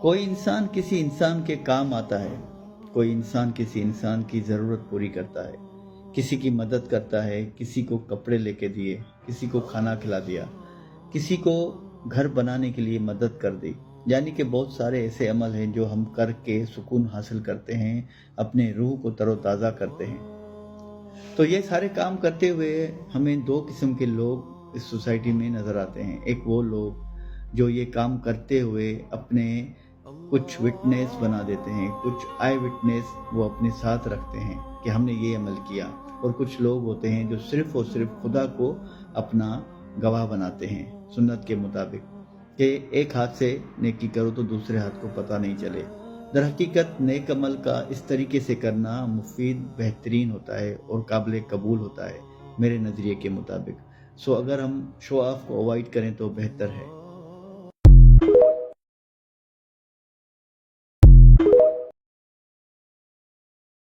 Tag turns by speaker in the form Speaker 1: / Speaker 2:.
Speaker 1: कोई इंसान किसी इंसान के काम आता है, कोई इंसान किसी इंसान की ज़रूरत पूरी करता है, किसी की मदद करता है, किसी को कपड़े लेके दिए, किसी को खाना खिला दिया, किसी को घर बनाने के लिए मदद कर दी। यानी कि बहुत सारे ऐसे अमल हैं जो हम करके सुकून हासिल करते हैं, अपने रूह को तरोताज़ा करते हैं। तो ये सारे काम करते हुए हमें दो किस्म के लोग इस सोसाइटी में नज़र आते हैं। एक वो लोग जो ये काम करते हुए अपने कुछ विटनेस बना देते हैं, कुछ आई विटनेस वो अपने साथ रखते हैं कि हमने ये अमल किया, और कुछ लोग होते हैं जो सिर्फ़ और सिर्फ खुदा को अपना गवाह बनाते हैं सुन्नत के मुताबिक कि एक हाथ से नेकी करो तो दूसरे हाथ को पता नहीं चले। दर हकीकत नेक अमल का इस तरीके से करना मुफीद, बेहतरीन होता है और काबिल कबूल होता है मेरे नज़रिए के मुताबिक। सो अगर हम शो ऑफ को अवॉइड करें तो बेहतर है।